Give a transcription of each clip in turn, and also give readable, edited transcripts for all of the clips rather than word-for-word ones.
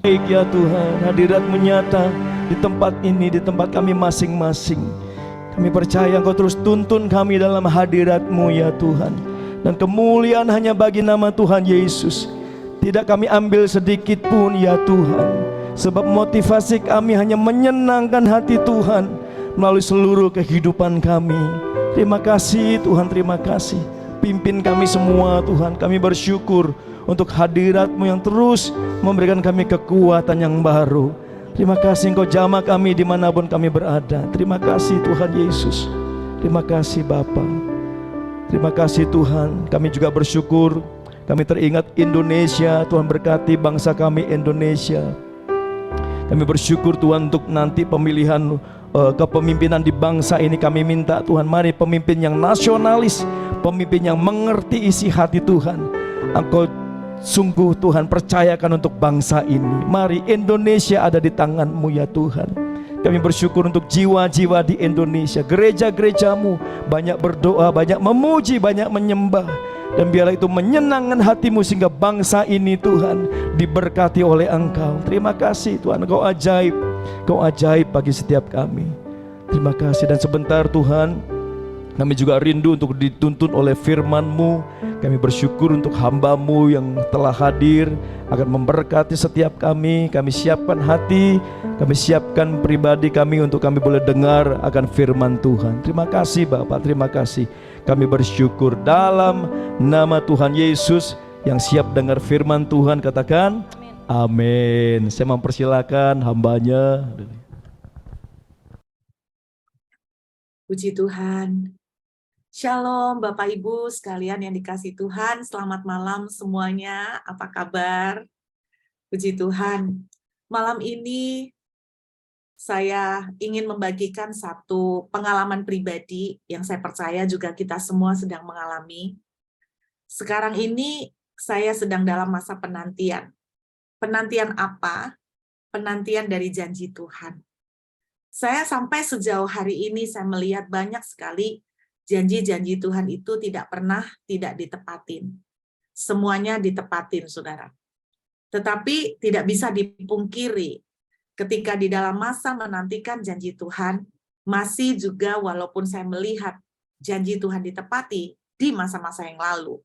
Baik ya Tuhan, hadirat-Mu nyata di tempat ini, di tempat kami masing-masing. Kami percaya Engkau terus tuntun kami dalam hadirat-Mu ya Tuhan. Dan kemuliaan hanya bagi nama Tuhan Yesus. Tidak kami ambil sedikit pun ya Tuhan, sebab motivasi kami hanya menyenangkan hati Tuhan melalui seluruh kehidupan kami. Terima kasih Tuhan, terima kasih. Pimpin kami semua Tuhan. Kami bersyukur untuk hadirat-Mu yang terus memberikan kami kekuatan yang baru. Terima kasih Engkau jamah kami dimanapun kami berada. Terima kasih Tuhan Yesus. Terima kasih Bapa. Terima kasih Tuhan. Kami juga bersyukur, kami teringat Indonesia. Tuhan berkati bangsa kami Indonesia. Kami bersyukur Tuhan untuk nanti pemilihan kepemimpinan di bangsa ini. Kami minta Tuhan, mari pemimpin yang nasionalis, pemimpin yang mengerti isi hati Tuhan. Engkau sungguh Tuhan percayakan untuk bangsa ini. Mari Indonesia ada di tangan-Mu ya Tuhan. Kami bersyukur untuk jiwa-jiwa di Indonesia. Gereja-gereja-Mu banyak berdoa, banyak memuji, banyak menyembah. Dan biarlah itu menyenangkan hati-Mu sehingga bangsa ini Tuhan diberkati oleh Engkau. Terima kasih Tuhan, Engkau ajaib. Engkau ajaib bagi setiap kami. Terima kasih. Dan sebentar Tuhan, kami juga rindu untuk dituntun oleh firman-Mu. Kami bersyukur untuk hamba-Mu yang telah hadir akan memberkati setiap kami. Kami siapkan hati, kami siapkan pribadi kami untuk kami boleh dengar akan firman Tuhan. Terima kasih Bapak, terima kasih. Kami bersyukur dalam nama Tuhan Yesus yang siap dengar firman Tuhan. Katakan amin. Saya mempersilakan hambanya. Puji Tuhan. Shalom Bapak Ibu sekalian yang dikasihi Tuhan. Selamat malam semuanya. Apa kabar? Puji Tuhan. Malam ini saya ingin membagikan satu pengalaman pribadi yang saya percaya juga kita semua sedang mengalami. Sekarang ini saya sedang dalam masa penantian. Penantian apa? Penantian dari janji Tuhan. Saya sampai sejauh hari ini saya melihat banyak sekali janji-janji Tuhan itu tidak pernah tidak ditepatin. Semuanya ditepatin, saudara. Tetapi tidak bisa dipungkiri ketika di dalam masa menantikan janji Tuhan, masih juga walaupun saya melihat janji Tuhan ditepati di masa-masa yang lalu,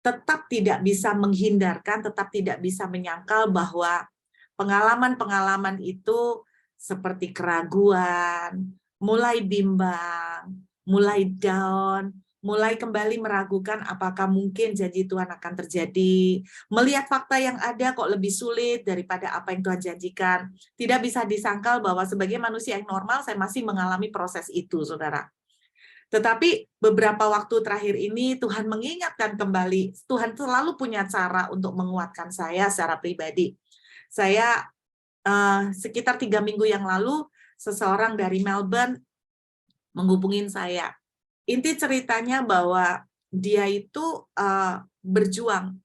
tetap tidak bisa menghindarkan, tetap tidak bisa menyangkal bahwa pengalaman-pengalaman itu seperti keraguan, mulai bimbang, mulai down, mulai kembali meragukan apakah mungkin janji Tuhan akan terjadi. Melihat fakta yang ada kok lebih sulit daripada apa yang Tuhan janjikan. Tidak bisa disangkal bahwa sebagai manusia yang normal saya masih mengalami proses itu, saudara. Tetapi beberapa waktu terakhir ini Tuhan mengingatkan kembali, Tuhan selalu punya cara untuk menguatkan saya secara pribadi. Saya sekitar 3 minggu yang lalu, seseorang dari Melbourne menghubungin saya. Inti ceritanya bahwa dia itu berjuang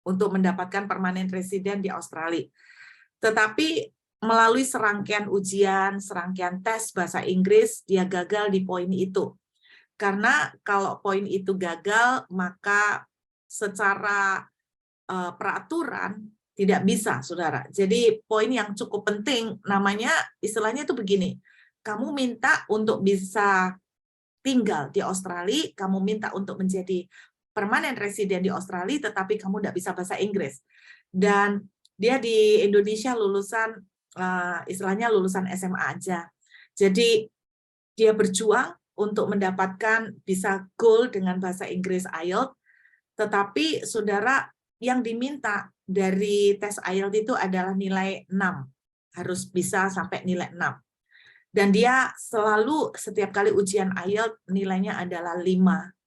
untuk mendapatkan permanent resident di Australia. Tetapi melalui serangkaian ujian, serangkaian tes bahasa Inggris, dia gagal di poin itu. Karena kalau poin itu gagal, maka secara peraturan tidak bisa, saudara. Jadi poin yang cukup penting, namanya istilahnya itu begini, kamu minta untuk bisa tinggal di Australia, kamu minta untuk menjadi permanent resident di Australia, tetapi kamu tidak bisa bahasa Inggris. Dan dia di Indonesia lulusan, istilahnya lulusan SMA aja. Jadi dia berjuang untuk mendapatkan bisa goal dengan bahasa Inggris IELTS, tetapi saudara, yang diminta dari tes IELTS itu adalah nilai 6, harus bisa sampai nilai 6. Dan dia selalu setiap kali ujian IELTS nilainya adalah 5,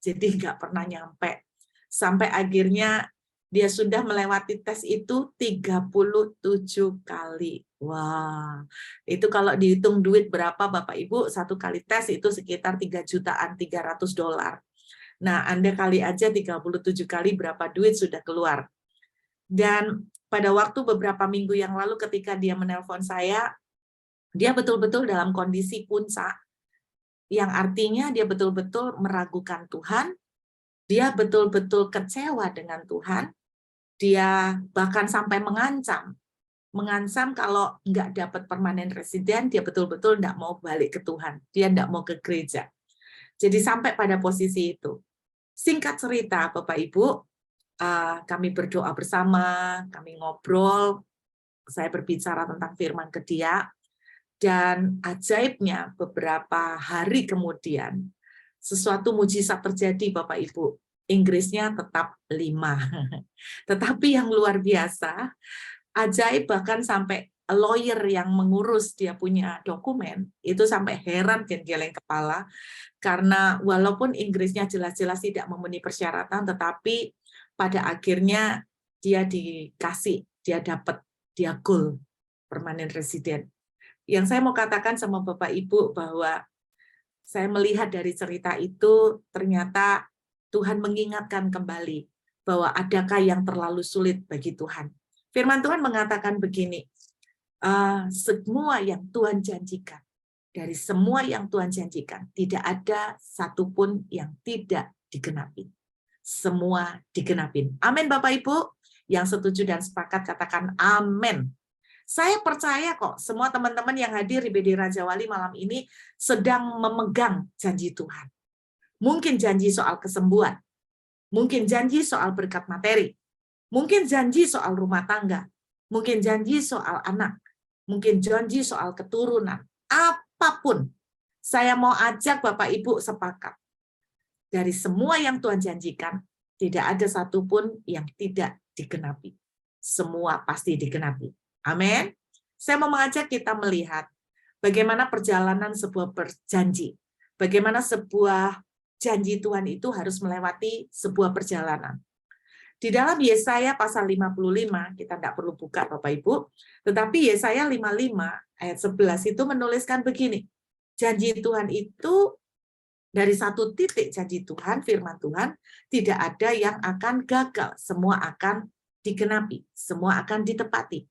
jadi nggak pernah nyampe. Sampai akhirnya dia sudah melewati tes itu 37 kali. Wah, itu kalau dihitung duit berapa Bapak Ibu, satu kali tes itu sekitar $3.300. Nah, Anda kali aja 37 kali berapa duit sudah keluar. Dan pada waktu beberapa minggu yang lalu ketika dia menelpon saya, dia betul-betul dalam kondisi puncak, yang artinya dia betul-betul meragukan Tuhan, dia betul-betul kecewa dengan Tuhan, dia bahkan sampai mengancam mengancam kalau nggak dapat permanent resident, dia betul-betul nggak mau balik ke Tuhan. Dia nggak mau ke gereja. Jadi sampai pada posisi itu. Singkat cerita, Bapak Ibu, kami berdoa bersama, kami ngobrol, saya berbicara tentang firman ke dia, dan ajaibnya beberapa hari kemudian, sesuatu mujizat terjadi, Bapak Ibu. Inggrisnya tetap 5. Tetapi yang luar biasa, ajaib bahkan sampai lawyer yang mengurus dia punya dokumen, itu sampai heran dan geleng kepala, karena walaupun Inggrisnya jelas-jelas tidak memenuhi persyaratan, tetapi pada akhirnya dia dikasih, dia dapat, dia goal permanent resident. Yang saya mau katakan sama Bapak Ibu bahwa saya melihat dari cerita itu ternyata Tuhan mengingatkan kembali bahwa adakah yang terlalu sulit bagi Tuhan. Firman Tuhan mengatakan begini, semua yang Tuhan janjikan, dari semua yang Tuhan janjikan, tidak ada satupun yang tidak digenapi. Semua digenapin. Amin Bapak Ibu, yang setuju dan sepakat katakan amin. Saya percaya kok semua teman-teman yang hadir di BD Raja Wali malam ini sedang memegang janji Tuhan. Mungkin janji soal kesembuhan, mungkin janji soal berkat materi, mungkin janji soal rumah tangga, mungkin janji soal anak, mungkin janji soal keturunan, apapun. Saya mau ajak Bapak Ibu sepakat. Dari semua yang Tuhan janjikan, tidak ada satupun yang tidak digenapi. Semua pasti digenapi. Amin. Saya mau mengajak kita melihat bagaimana perjalanan sebuah perjanji. Bagaimana sebuah janji Tuhan itu harus melewati sebuah perjalanan. Di dalam Yesaya pasal 55, kita tidak perlu buka Bapak Ibu, tetapi Yesaya 55 ayat 11 itu menuliskan begini, janji Tuhan itu dari satu titik janji Tuhan, firman Tuhan, tidak ada yang akan gagal, semua akan digenapi, semua akan ditepati.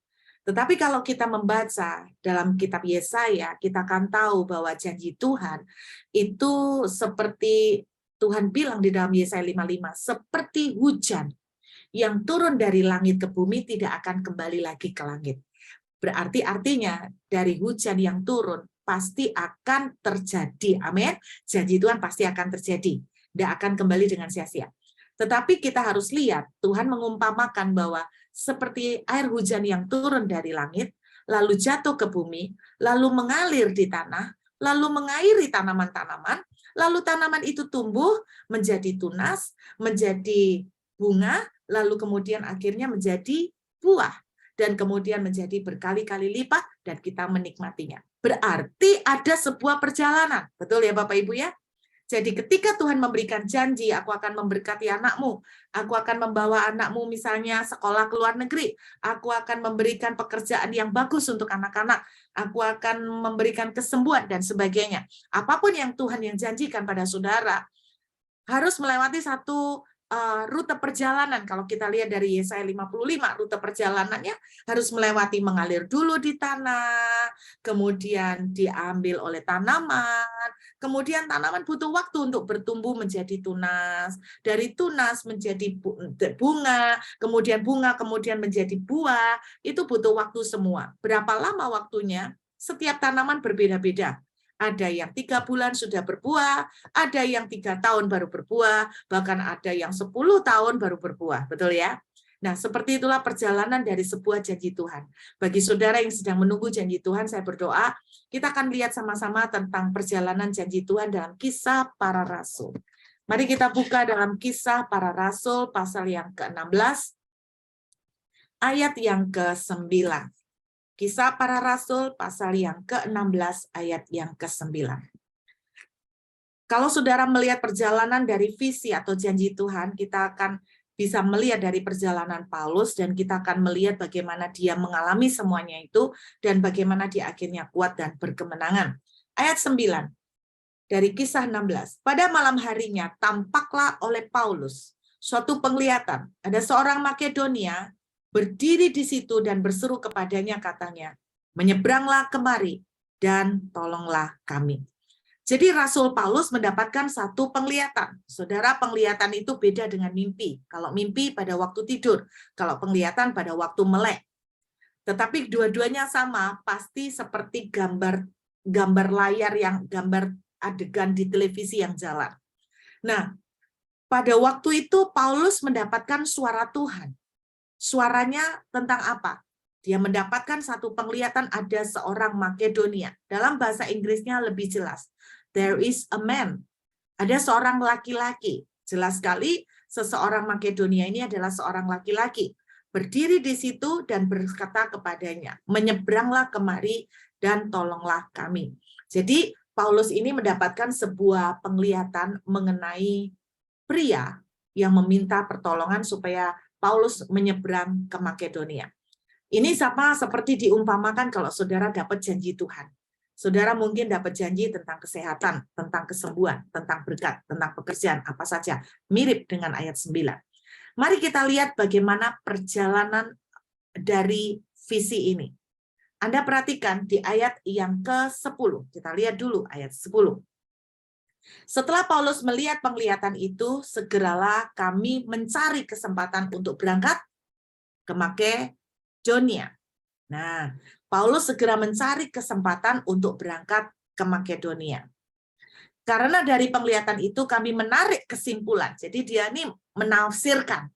Tetapi kalau kita membaca dalam kitab Yesaya, kita akan tahu bahwa janji Tuhan itu seperti Tuhan bilang di dalam Yesaya 55, seperti hujan yang turun dari langit ke bumi tidak akan kembali lagi ke langit. Berarti artinya dari hujan yang turun pasti akan terjadi. Amin. Janji Tuhan pasti akan terjadi. Tidak akan kembali dengan sia-sia. Tetapi kita harus lihat, Tuhan mengumpamakan bahwa seperti air hujan yang turun dari langit, lalu jatuh ke bumi, lalu mengalir di tanah, lalu mengairi tanaman-tanaman, lalu tanaman itu tumbuh menjadi tunas, menjadi bunga, lalu kemudian akhirnya menjadi buah, dan kemudian menjadi berkali-kali lipat, dan kita menikmatinya. Berarti ada sebuah perjalanan. Betul ya Bapak Ibu ya? Jadi ketika Tuhan memberikan janji, aku akan memberkati anakmu, aku akan membawa anakmu misalnya sekolah ke luar negeri, aku akan memberikan pekerjaan yang bagus untuk anak-anak, aku akan memberikan kesembuhan dan sebagainya. Apapun yang Tuhan yang janjikan pada saudara, harus melewati satu rute perjalanan. Kalau kita lihat dari Yesaya 55, rute perjalanannya harus melewati mengalir dulu di tanah, kemudian diambil oleh tanaman, kemudian tanaman butuh waktu untuk bertumbuh menjadi tunas, dari tunas menjadi bunga, kemudian menjadi buah, itu butuh waktu semua. Berapa lama waktunya? Setiap tanaman berbeda-beda. Ada yang 3 bulan sudah berbuah, ada yang 3 tahun baru berbuah, bahkan ada yang 10 tahun baru berbuah. Betul ya? Nah, seperti itulah perjalanan dari sebuah janji Tuhan. Bagi saudara yang sedang menunggu janji Tuhan, saya berdoa, kita akan lihat sama-sama tentang perjalanan janji Tuhan dalam Kisah Para Rasul. Mari kita buka dalam Kisah Para Rasul, pasal yang ke-16, ayat yang ke-9. Kisah Para Rasul pasal yang ke-16 ayat yang ke-9. Kalau saudara melihat perjalanan dari visi atau janji Tuhan, kita akan bisa melihat dari perjalanan Paulus dan kita akan melihat bagaimana dia mengalami semuanya itu dan bagaimana dia akhirnya kuat dan berkemenangan. Ayat 9 dari Kisah 16. Pada malam harinya tampaklah oleh Paulus suatu penglihatan. Ada seorang Makedonia berdiri di situ dan berseru kepadanya, katanya, menyeberanglah kemari dan tolonglah kami. Jadi Rasul Paulus mendapatkan satu penglihatan. Saudara, penglihatan itu beda dengan mimpi. Kalau mimpi pada waktu tidur, kalau penglihatan pada waktu melek. Tetapi dua-duanya sama, pasti seperti gambar layar gambar adegan di televisi yang jalan. Nah, pada waktu itu Paulus mendapatkan suara Tuhan. Suaranya tentang apa? Dia mendapatkan satu penglihatan ada seorang Makedonia. Dalam bahasa Inggrisnya lebih jelas. There is a man. Ada seorang laki-laki. Jelas sekali seseorang Makedonia ini adalah seorang laki-laki. Berdiri di situ dan berkata kepadanya, menyeberanglah kemari dan tolonglah kami. Jadi Paulus ini mendapatkan sebuah penglihatan mengenai pria yang meminta pertolongan supaya Paulus menyeberang ke Makedonia. Ini sama seperti diumpamakan kalau saudara dapat janji Tuhan. Saudara mungkin dapat janji tentang kesehatan, tentang kesembuhan, tentang berkat, tentang pekerjaan, apa saja. Mirip dengan ayat 9. Mari kita lihat bagaimana perjalanan dari visi ini. Anda perhatikan di ayat yang ke-10. Kita lihat dulu ayat 10. Setelah Paulus melihat penglihatan itu, segeralah kami mencari kesempatan untuk berangkat ke Makedonia. Nah, Paulus segera mencari kesempatan untuk berangkat ke Makedonia. Karena dari penglihatan itu kami menarik kesimpulan. Jadi dia ini menafsirkan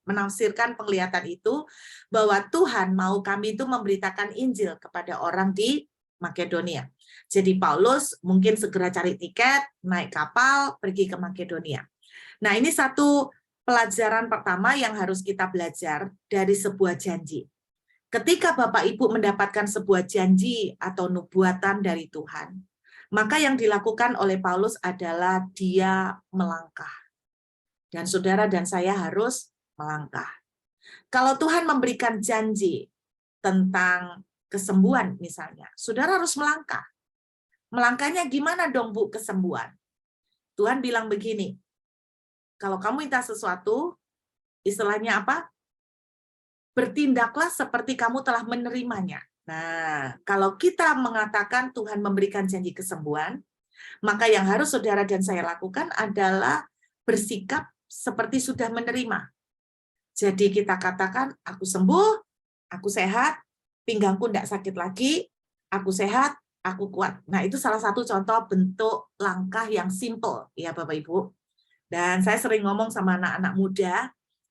penglihatan itu bahwa Tuhan mau kami itu memberitakan Injil kepada orang di Makedonia. Jadi Paulus mungkin segera cari tiket, naik kapal, pergi ke Makedonia. Nah, ini satu pelajaran pertama yang harus kita belajar dari sebuah janji. Ketika Bapak Ibu mendapatkan sebuah janji atau nubuatan dari Tuhan, maka yang dilakukan oleh Paulus adalah dia melangkah. Dan saudara dan saya harus melangkah. Kalau Tuhan memberikan janji tentang kesembuhan misalnya, saudara harus melangkah. Melangkahnya gimana dong Bu kesembuhan? Tuhan bilang begini, kalau kamu minta sesuatu, istilahnya apa? Bertindaklah seperti kamu telah menerimanya. Nah, kalau kita mengatakan Tuhan memberikan janji kesembuhan, maka yang harus saudara dan saya lakukan adalah bersikap seperti sudah menerima. Jadi kita katakan, aku sembuh, aku sehat, pinggangku tidak sakit lagi, aku sehat, aku kuat. Nah, itu salah satu contoh bentuk langkah yang simple, ya Bapak Ibu. Dan saya sering ngomong sama anak-anak muda,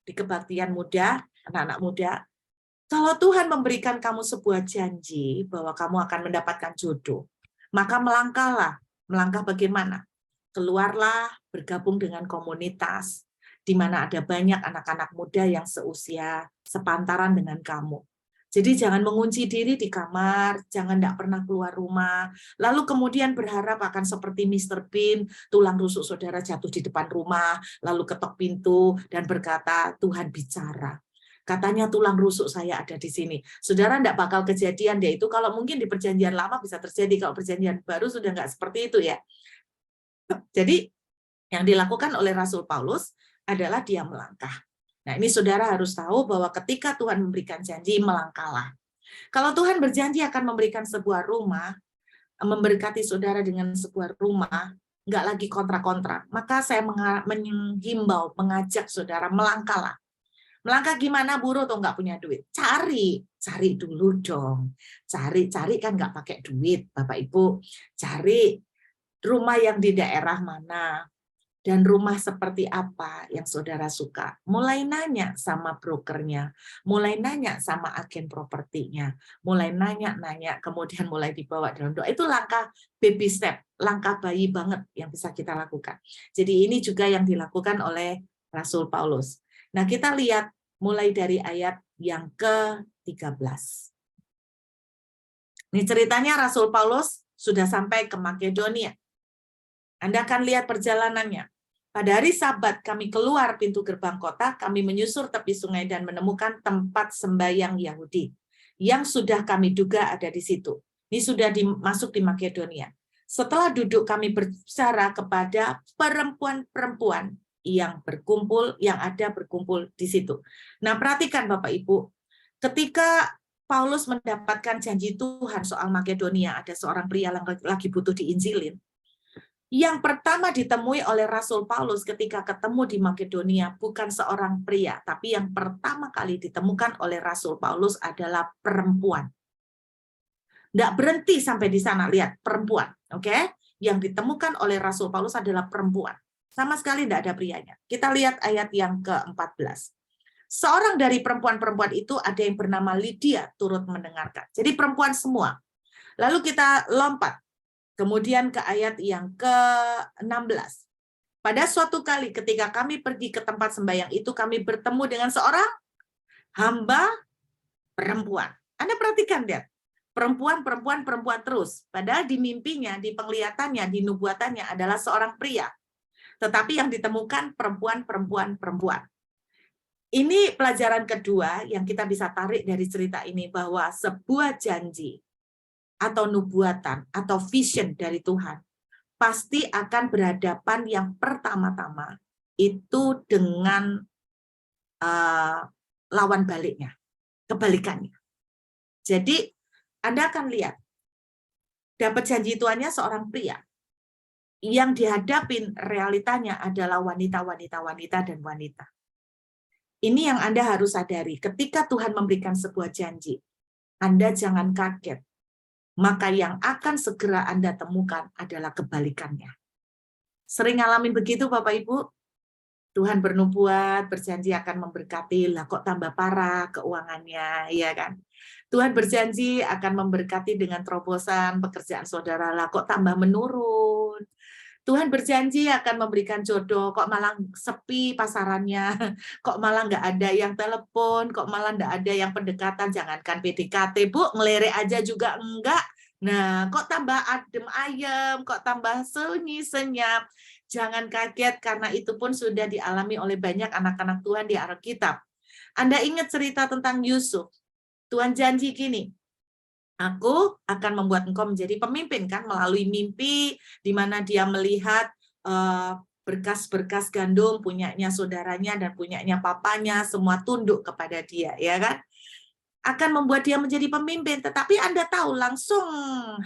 di kebaktian muda, anak-anak muda, kalau Tuhan memberikan kamu sebuah janji bahwa kamu akan mendapatkan jodoh, maka melangkahlah. Melangkah bagaimana? Keluarlah, bergabung dengan komunitas, di mana ada banyak anak-anak muda yang seusia sepantaran dengan kamu. Jadi jangan mengunci diri di kamar, jangan tidak pernah keluar rumah, lalu kemudian berharap akan seperti Mr. Bean, tulang rusuk saudara jatuh di depan rumah, lalu ketok pintu dan berkata, Tuhan bicara. Katanya tulang rusuk saya ada di sini. Saudara tidak bakal kejadian deh itu. Kalau mungkin di perjanjian lama bisa terjadi, kalau perjanjian baru sudah nggak seperti itu ya. Jadi yang dilakukan oleh Rasul Paulus adalah dia melangkah. Nah ini saudara harus tahu bahwa ketika Tuhan memberikan janji, melangkahlah. Kalau Tuhan berjanji akan memberikan sebuah rumah, memberkati saudara dengan sebuah rumah, nggak lagi kontra-kontra, maka saya menghimbau, mengajak saudara melangkahlah. Melangkah gimana buruh atau nggak punya duit? Cari dulu dong. Cari kan nggak pakai duit, Bapak Ibu. Cari rumah yang di daerah mana dan rumah seperti apa yang saudara suka. Mulai nanya sama brokernya, mulai nanya sama agen propertinya, mulai nanya, kemudian mulai dibawa dalam doa. Itu langkah baby step, langkah bayi banget yang bisa kita lakukan. Jadi ini juga yang dilakukan oleh Rasul Paulus. Nah, kita lihat mulai dari ayat yang ke-13. Ini ceritanya Rasul Paulus sudah sampai ke Makedonia. Anda akan lihat perjalanannya. Pada hari Sabat kami keluar pintu gerbang kota, kami menyusur tepi sungai dan menemukan tempat sembahyang Yahudi yang sudah kami duga ada di situ. Ini sudah masuk di Makedonia. Setelah duduk kami berbicara kepada perempuan-perempuan yang ada berkumpul di situ. Nah, perhatikan Bapak Ibu, ketika Paulus mendapatkan janji Tuhan soal Makedonia, ada seorang pria yang lagi butuh diinjilin. Yang pertama ditemui oleh Rasul Paulus ketika ketemu di Makedonia bukan seorang pria, tapi yang pertama kali ditemukan oleh Rasul Paulus adalah perempuan. Nggak berhenti sampai di sana, lihat, perempuan. Oke? Yang ditemukan oleh Rasul Paulus adalah perempuan. Sama sekali tidak ada prianya. Kita lihat ayat yang ke-14. Seorang dari perempuan-perempuan itu ada yang bernama Lydia turut mendengarkan. Jadi perempuan semua. Lalu kita lompat. Kemudian ke ayat yang ke-16. Pada suatu kali ketika kami pergi ke tempat sembahyang itu, kami bertemu dengan seorang hamba perempuan. Anda perhatikan, lihat. Perempuan, perempuan, perempuan terus. Padahal di mimpinya, di penglihatannya, di nubuatannya adalah seorang pria. Tetapi yang ditemukan perempuan, perempuan, perempuan. Ini pelajaran kedua yang kita bisa tarik dari cerita ini, bahwa sebuah janji atau nubuatan atau vision dari Tuhan pasti akan berhadapan yang pertama-tama itu dengan lawan baliknya, kebalikannya. Jadi Anda akan lihat, dapat janji Tuhannya seorang pria, yang dihadapin realitanya adalah wanita dan wanita. Ini yang Anda harus sadari, ketika Tuhan memberikan sebuah janji, Anda jangan kaget, maka yang akan segera Anda temukan adalah kebalikannya. Sering ngalamin begitu Bapak Ibu? Tuhan bernubuat, berjanji akan memberkati, lah kok tambah parah keuangannya, ya kan? Tuhan berjanji akan memberkati dengan terobosan pekerjaan saudara, lah kok tambah menurun. Tuhan berjanji akan memberikan jodoh, kok malah sepi pasarannya, kok malah nggak ada yang telepon, kok malah nggak ada yang pendekatan, jangankan PDKT, Bu, ngelerek aja juga enggak. Nah, kok tambah adem ayem, kok tambah sunyi senyap. Jangan kaget, karena itu pun sudah dialami oleh banyak anak-anak Tuhan di Alkitab. Anda ingat cerita tentang Yusuf? Tuhan janji gini, aku akan membuat engkau menjadi pemimpin, kan, melalui mimpi di mana dia melihat berkas-berkas gandum punyanya saudaranya dan punyanya papanya, semua tunduk kepada dia, ya kan? Akan membuat dia menjadi pemimpin. Tetapi Anda tahu, langsung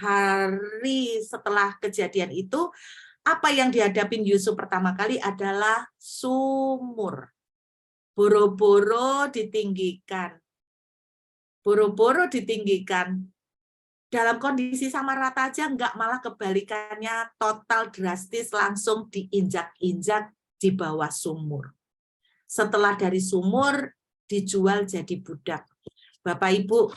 hari setelah kejadian itu, apa yang dihadapin Yusuf pertama kali adalah sumur. Boro-boro ditinggikan. Boro-boro ditinggikan. Dalam kondisi sama rata aja, enggak, malah kebalikannya total drastis, langsung diinjak-injak di bawah sumur. Setelah dari sumur, dijual jadi budak. Bapak Ibu,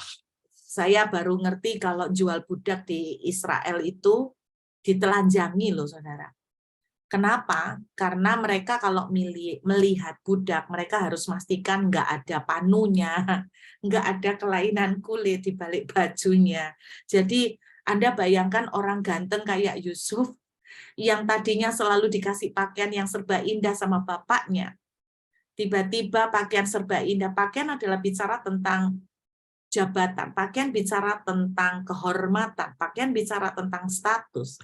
saya baru ngerti kalau jual budak di Israel itu ditelanjangi loh saudara. Kenapa? Karena mereka kalau melihat budak, mereka harus memastikan nggak ada panunya, nggak ada kelainan kulit di balik bajunya. Jadi Anda bayangkan orang ganteng kayak Yusuf, yang tadinya selalu dikasih pakaian yang serba indah sama bapaknya, tiba-tiba pakaian serba indah, pakaian adalah bicara tentang jabatan, pakaian bicara tentang kehormatan, pakaian bicara tentang status.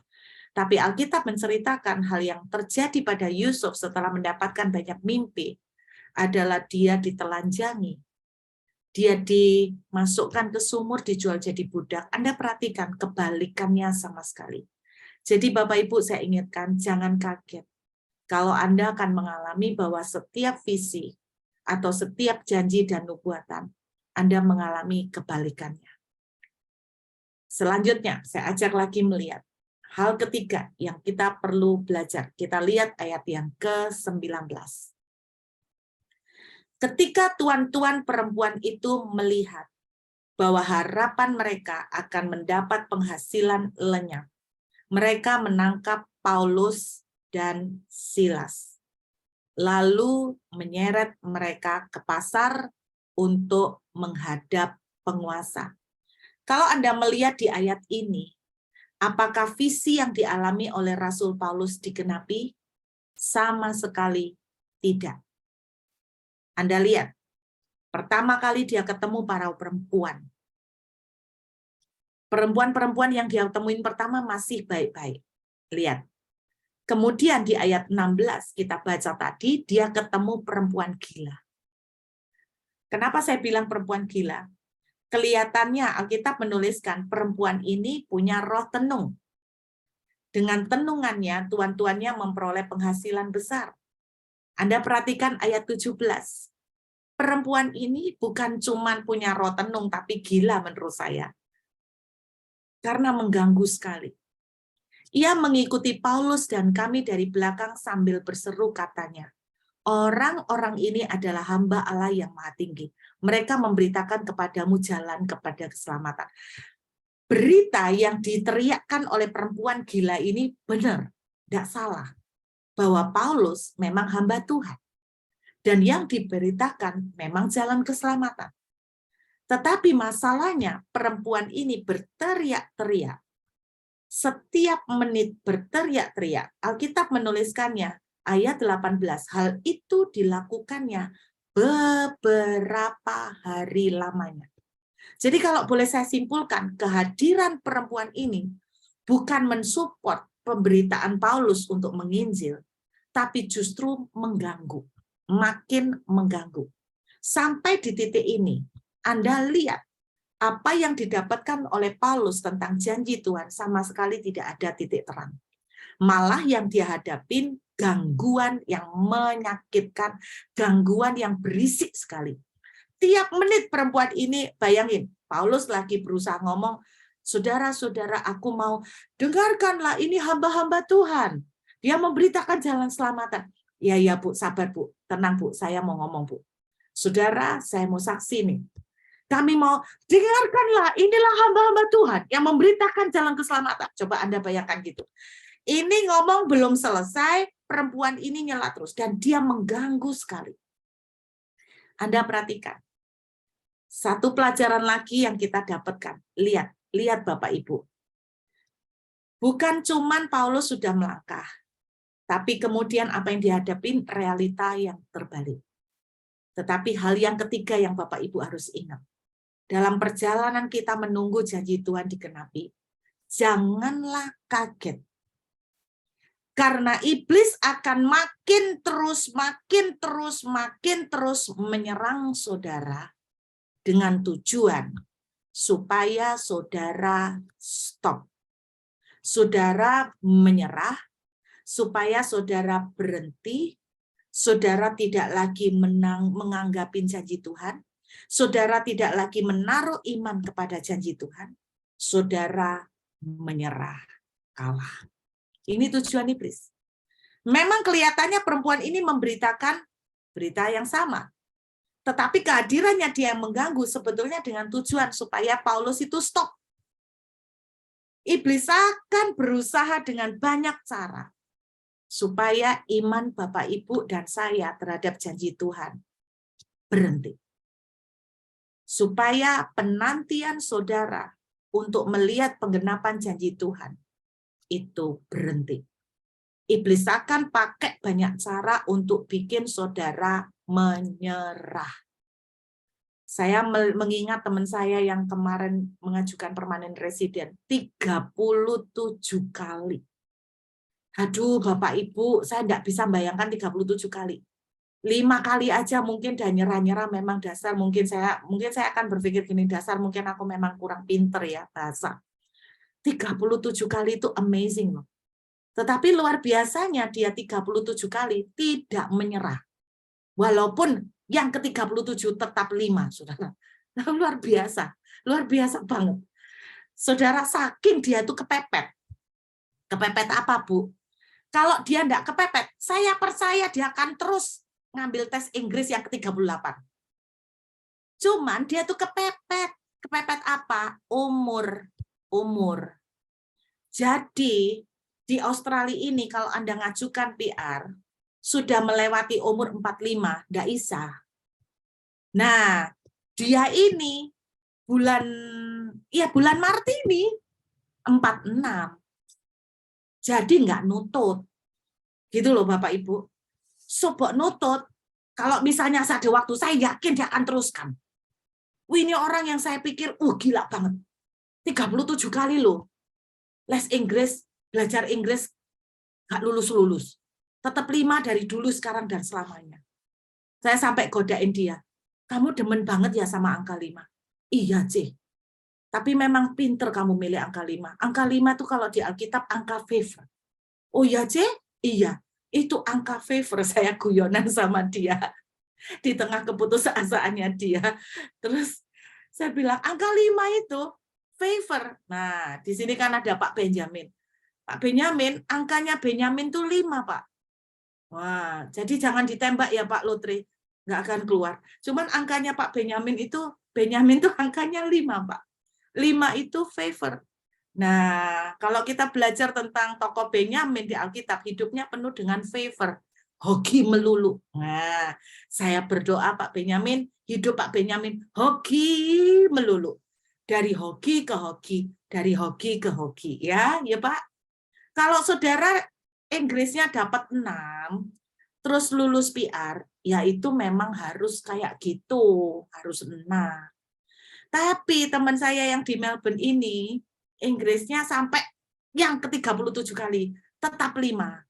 Tapi Alkitab menceritakan hal yang terjadi pada Yusuf setelah mendapatkan banyak mimpi adalah dia ditelanjangi. Dia dimasukkan ke sumur, dijual jadi budak. Anda perhatikan kebalikannya sama sekali. Jadi Bapak Ibu, saya ingatkan, jangan kaget kalau Anda akan mengalami bahwa setiap visi atau setiap janji dan nubuatan Anda mengalami kebalikannya. Selanjutnya, saya ajak lagi melihat hal ketiga yang kita perlu belajar. Kita lihat ayat yang ke-19. Ketika tuan-tuan perempuan itu melihat bahwa harapan mereka akan mendapat penghasilan lenyap, mereka menangkap Paulus dan Silas, lalu menyeret mereka ke pasar untuk menghadap penguasa. Kalau Anda melihat di ayat ini, apakah visi yang dialami oleh Rasul Paulus digenapi? Sama sekali tidak. Anda lihat, pertama kali dia ketemu para perempuan. Perempuan-perempuan yang dia temuin pertama masih baik-baik. Lihat. Kemudian di ayat 16 kita baca tadi, dia ketemu perempuan gila. Kenapa saya bilang perempuan gila? Kelihatannya Alkitab menuliskan perempuan ini punya roh tenung. Dengan tenungannya, tuan-tuannya memperoleh penghasilan besar. Anda perhatikan ayat 17. Perempuan ini bukan cuma punya roh tenung, tapi gila menurut saya. karena mengganggu sekali. Ia mengikuti Paulus dan kami dari belakang sambil berseru katanya, orang-orang ini adalah hamba Allah yang Maha Tinggi. Mereka memberitakan kepadamu jalan kepada keselamatan. Berita yang diteriakkan oleh perempuan gila ini benar, tidak salah. Bahwa Paulus memang hamba Tuhan. Dan yang diberitakan memang jalan keselamatan. Tetapi masalahnya perempuan ini berteriak-teriak. Setiap menit berteriak-teriak. Alkitab menuliskannya, ayat 18, hal itu dilakukannya beberapa hari lamanya. Jadi kalau boleh saya simpulkan, kehadiran perempuan ini bukan mensupport pemberitaan Paulus untuk menginjil, tapi justru mengganggu, makin mengganggu. Sampai di titik ini, Anda lihat apa yang didapatkan oleh Paulus tentang janji Tuhan sama sekali tidak ada titik terang. Malah yang dia hadapin gangguan yang menyakitkan, gangguan yang berisik sekali. Tiap menit perempuan ini, bayangin, Paulus lagi berusaha ngomong, saudara-saudara aku mau, dengarkanlah ini hamba-hamba Tuhan. Dia memberitakan jalan selamatan. Ya Bu, sabar Bu, tenang Bu, saya mau ngomong Bu. Saudara, saya mau saksi nih. Kami mau, dengarkanlah, inilah hamba-hamba Tuhan yang memberitakan jalan keselamatan. Coba Anda bayangkan gitu. Ini ngomong belum selesai, perempuan ini nyela terus, dan dia mengganggu sekali. Anda perhatikan. Satu pelajaran lagi yang kita dapatkan. Lihat Bapak Ibu. Bukan cuman Paulus sudah melangkah, tapi kemudian apa yang dihadapin realita yang terbalik. Tetapi hal yang ketiga yang Bapak Ibu harus ingat. Dalam perjalanan kita menunggu janji Tuhan digenapi, janganlah kaget. Karena iblis akan makin terus menyerang saudara dengan tujuan supaya saudara stop. Saudara menyerah, supaya saudara berhenti, saudara tidak lagi menganggapi janji Tuhan, saudara tidak lagi menaruh iman kepada janji Tuhan, saudara menyerah, kalah. Ini tujuan iblis. Memang kelihatannya perempuan ini memberitakan berita yang sama. Tetapi kehadirannya dia yang mengganggu sebetulnya dengan tujuan supaya Paulus itu stop. Iblis akan berusaha dengan banyak cara supaya iman Bapak, Ibu, dan saya terhadap janji Tuhan berhenti. Supaya penantian saudara untuk melihat penggenapan janji Tuhan itu berhenti. Iblis akan pakai banyak cara untuk bikin saudara menyerah. Saya mengingat teman saya yang kemarin mengajukan permanen resident 37 kali. Aduh, Bapak Ibu, saya tidak bisa bayangkan 37 kali. 5 kali aja mungkin dan nyerah-nyerah memang dasar. Mungkin saya akan berpikir gini, dasar mungkin aku memang kurang pinter ya bahasa. 37 kali itu amazing loh. Tetapi luar biasanya dia 37 kali tidak menyerah. Walaupun yang ke-37 tetap 5, saudara. Luar biasa banget. Saudara, saking dia itu kepepet. Kepepet apa, Bu? Kalau dia enggak kepepet, saya percaya dia akan terus ngambil tes Inggris yang ke-38. Cuman dia tuh kepepet. Kepepet apa? Umur. Jadi, di Australia ini kalau Anda ngajukan PR, sudah melewati umur 45, enggak bisa. Nah, dia ini bulan Maret ini 46. Jadi enggak nutut. Gitu loh Bapak Ibu. Sobok nutut, kalau misalnya ada waktu, saya yakin dia akan teruskan. Ini orang yang saya pikir, gila banget. 37 kali loh. Les Inggris, belajar Inggris, nggak lulus-lulus. Tetap 5 dari dulu, sekarang, dan selamanya. Saya sampai godain dia. Kamu demen banget ya sama angka 5? Iya, C. Tapi memang pinter kamu milih angka 5. Angka 5 itu kalau di Alkitab angka favor. Oh ya, C? Iya. Itu angka favor. Saya guyonan sama dia. Di tengah keputusasaannya dia. Terus saya bilang, angka 5 itu favor. Nah, di sini kan ada Pak Benjamin. Pak Benjamin, angkanya Benjamin tuh 5, Pak. Wah, jadi jangan ditembak ya Pak Lutri, nggak akan keluar. Cuman angkanya Pak Benjamin tuh angkanya 5, Pak. 5 itu favor. Nah, kalau kita belajar tentang tokoh Benyamin di Alkitab, hidupnya penuh dengan favor. Hoki melulu. Nah, saya berdoa Pak Benyamin, hidup Pak Benyamin hoki melulu. Dari hoki ke hoki, dari hoki ke hoki. Ya Pak. Kalau saudara Inggrisnya dapat 6, terus lulus PR, ya itu memang harus kayak gitu, harus 6. Tapi teman saya yang di Melbourne ini, Inggrisnya sampai yang ke-37 kali, tetap 5.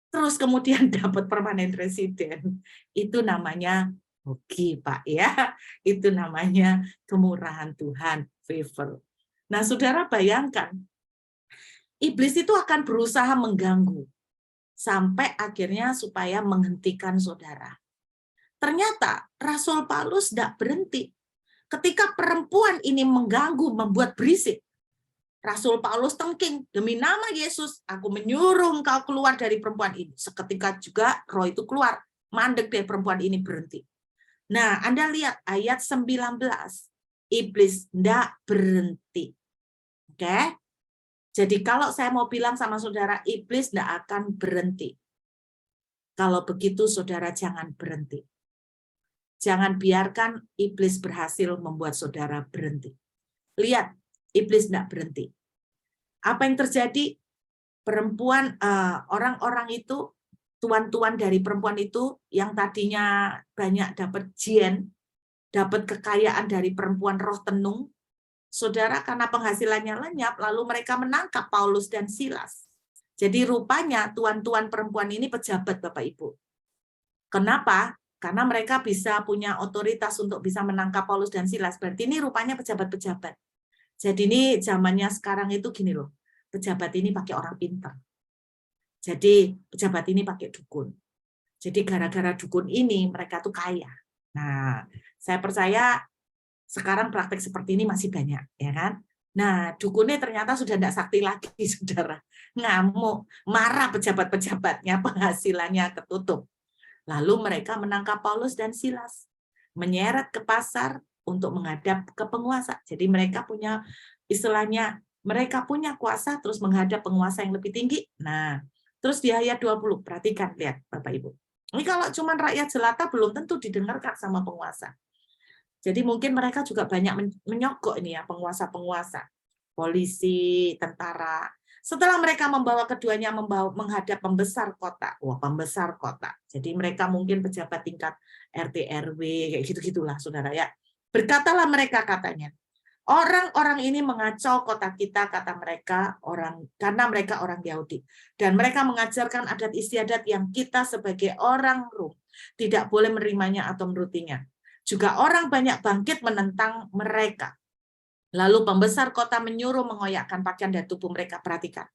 Terus kemudian dapat permanent resident. Itu namanya hoki, Pak, ya. Itu namanya kemurahan Tuhan, favor. Nah, saudara bayangkan, iblis itu akan berusaha mengganggu sampai akhirnya supaya menghentikan saudara. Ternyata Rasul Paulus tidak berhenti. Ketika perempuan ini mengganggu, membuat berisik, Rasul Paulus tengking, demi nama Yesus, aku menyuruh engkau keluar dari perempuan ini. Seketika juga roh itu keluar, mandek deh perempuan ini berhenti. Nah, Anda lihat ayat 19, iblis tidak berhenti. Oke? Jadi kalau saya mau bilang sama saudara, iblis tidak akan berhenti. Kalau begitu, saudara jangan berhenti. Jangan biarkan iblis berhasil membuat saudara berhenti. Lihat, iblis tidak berhenti. Apa yang terjadi? Perempuan, orang-orang itu, tuan-tuan dari perempuan itu, yang tadinya banyak dapat jien, dapat kekayaan dari perempuan roh tenung, saudara karena penghasilannya lenyap, lalu mereka menangkap Paulus dan Silas. Jadi rupanya tuan-tuan perempuan ini pejabat Bapak Ibu. Kenapa? Karena mereka bisa punya otoritas untuk bisa menangkap Paulus dan Silas. Berarti ini rupanya pejabat-pejabat. Jadi ini zamannya sekarang itu gini loh, pejabat ini pakai orang pintar. Jadi pejabat ini pakai dukun. Jadi gara-gara dukun ini mereka tuh kaya. Nah, saya percaya sekarang praktek seperti ini masih banyak, ya kan? Nah, dukunnya ternyata sudah tidak sakti lagi, saudara. Ngamuk, marah pejabat-pejabatnya, penghasilannya ketutup. Lalu mereka menangkap Paulus dan Silas, menyeret ke pasar untuk menghadap ke penguasa. Jadi mereka punya istilahnya, mereka punya kuasa terus menghadap penguasa yang lebih tinggi. Nah, terus di ayat 20, perhatikan, lihat Bapak Ibu. Ini kalau cuma rakyat jelata belum tentu didengarkan sama penguasa. Jadi mungkin mereka juga banyak menyogok ini ya, penguasa-penguasa, polisi, tentara. Setelah mereka membawa keduanya menghadap pembesar kota. Wah, pembesar kota. Jadi mereka mungkin pejabat tingkat RT RW kayak gitu-gitulah Saudara ya. Berkatalah mereka katanya, orang-orang ini mengacau kota kita, kata mereka, karena mereka orang Yahudi. Dan mereka mengajarkan adat istiadat yang kita sebagai orang Rom tidak boleh menerimanya atau menurutinya. Juga orang banyak bangkit menentang mereka. Lalu pembesar kota menyuruh mengoyakkan pakaian dari tubuh mereka. Perhatikan.